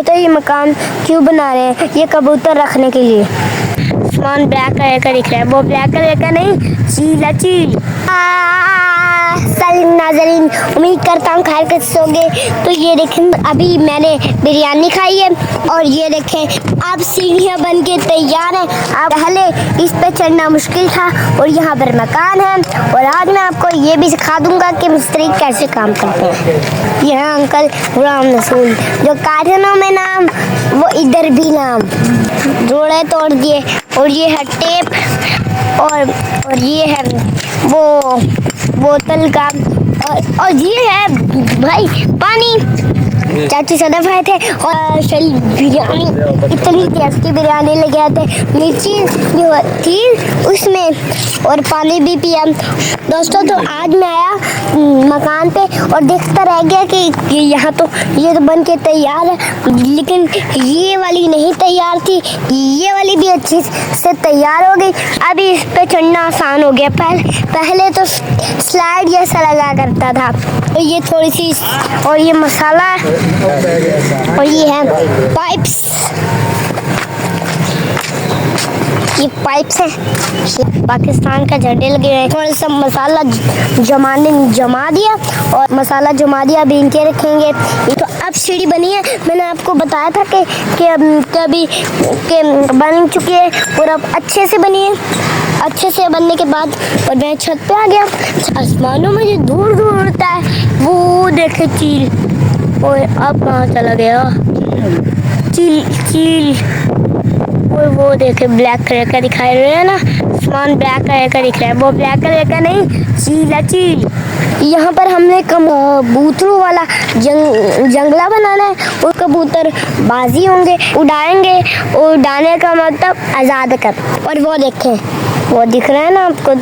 पता है ये मकान क्यों बना रहे हैं? ये कबूतर रखने के लिए। आसमान ब्लैक कलर का दिख रहा है, वो ब्लैक कलर का नहीं, चील चील। नाज़रीन, उम्मीद करता हूँ खैर कर सोगे। तो ये देखें, अभी मैंने बिरयानी खाई है और ये देखें अब सीढ़ियाँ बन के तैयार हैं। अब पहले इस पे चढ़ना मुश्किल था और यहाँ पर मकान है। और आज मैं आपको ये भी सिखा दूंगा कि मिस्त्री कैसे काम करते हैं। ये है अंकल गुलाम रसूल, जो कारखानों में नाम वो इधर भी नाम, जोड़े तोड़ दिए। और ये है टेप और ये है वो बोतल का और ये है भाई पानी। चाची सदफ आए थे और बिरयानी, इतनी टेस्टी बिरयानी लेके आए थे, मिर्ची जो थी उसमें और पानी भी पिया। दोस्तों तो आज मैं आया मकान पे और देखता रह गया कि यहाँ तो ये तो बन के तैयार है, लेकिन ये वाली नहीं तैयार थी, ये वाली भी अच्छी से तैयार हो गई। अभी इस पे चढ़ना आसान हो गया, पहले तो स्लाइड जैसा लगा करता था। तो ये थोड़ी सी और ये मसाला और ये है पाइप्स, ये पाइप्स हैं, पाकिस्तान का झंडे लगे हुए हैं। थोड़ा सा मसाला जमा दिया और मसाला जमा दिया, अभी इनके रखेंगे। ये तो अब सीढ़ी बनी है, मैंने आपको बताया था कि बन चुकी है और अब अच्छे से बनी है। अच्छे से बनने के बाद और मैं छत पे आ गया। आसमानों में जो दूर दूर उड़ता है वो देखे चील, और अब कहाँ चला गया चील। और वो देखे ब्लैक कलर का दिखाई दे रहा है ना, आसमान ब्लैक कलर का दिख रहा है, वो ब्लैक कलर का नहीं, चील। यहाँ पर हमने कबूतरों वाला जंगला बनाना है और कबूतर बाजी होंगे, उड़ाएंगे। और उड़ाने का मतलब आज़ाद कर। और वो देखें, वो दिख रहा है ना आपको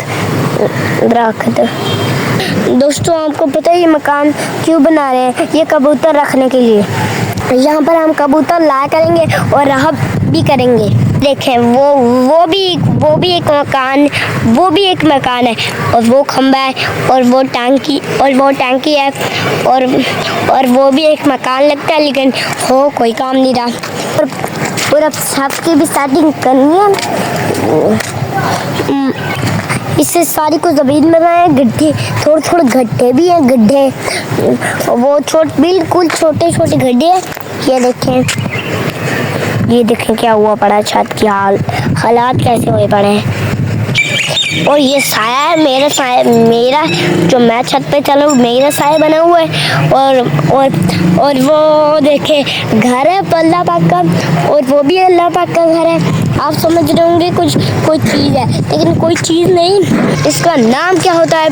दरख्त। दोस्तों आपको पता है ये मकान क्यों बना रहे हैं? ये कबूतर रखने के लिए। यहाँ पर हम कबूतर लाया करेंगे और रहा भी करेंगे। देखें वो भी एक मकान है और वो खंबा है और वो टंकी है और वो भी एक मकान लगता है, लेकिन हो कोई काम नहीं रहा। और अब सबकी भी सेटिंग करनी है। इससे सारी को ज़मीन में बनाए, गड्ढे थोड़े गड्ढे भी हैं, गड्ढे वो बिल्कुल छोटे गड्ढे हैं। ये देखें क्या हुआ पड़ा, छत की हालात कैसे हुए पड़े हैं। और ये साया है, मेरा जो मैं छत पे चला हूँ, मेरा साया बना हुआ है। और वो देखे घर है अल्लाह पाक का, और वो भी अल्लाह पाक का घर है। आप समझ रहे होंगे कोई चीज़ है, लेकिन कोई चीज़ नहीं। इसका नाम क्या होता है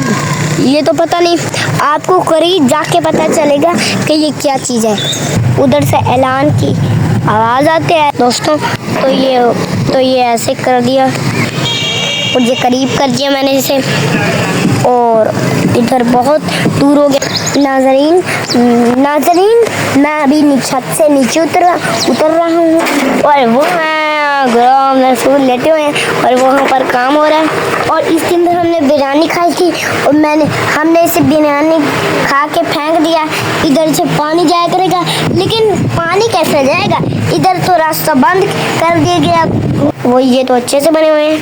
ये तो पता नहीं, आपको करीब जाके पता चलेगा कि ये क्या चीज़ है। उधर से ऐलान की आवाज़ आती है। दोस्तों तो ये ऐसे कर दिया और ये करीब कर दिया मैंने इसे, और इधर बहुत दूर हो गया। नाज़रीन मैं अभी छत से नीचे उतर रहा हूँ और वो गुलाम रसूल लेटे हुए हैं और वहाँ पर काम हो रहा है। और इस दिन भर हमने बिरयानी खाई थी और हमने इसे बिरयानी खा के फेंक दिया। इधर से पानी जाया करेगा, लेकिन पानी कैसे जाएगा? इधर तो रास्ता बंद कर दिया गया। वो ये तो अच्छे से बने हुए हैं।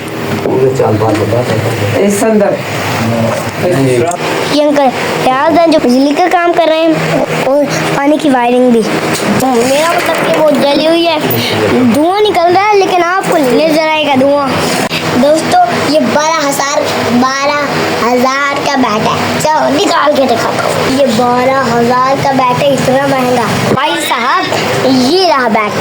ये अंकल यार जो बिजली का काम कर रहे हैं और पानी की वायरिंग भी। मेरा मतलब कि वो जली हुई है, धुआं निकल रहा है, लेकिन आपको नजर आएगा धुआं। दोस्तों ये 12,000 का बैट है, चलो निकाल के दिखाता हूँ। ये 12,000 का बैट है, इतना महंगा। भाई साहब ये रहा बैट।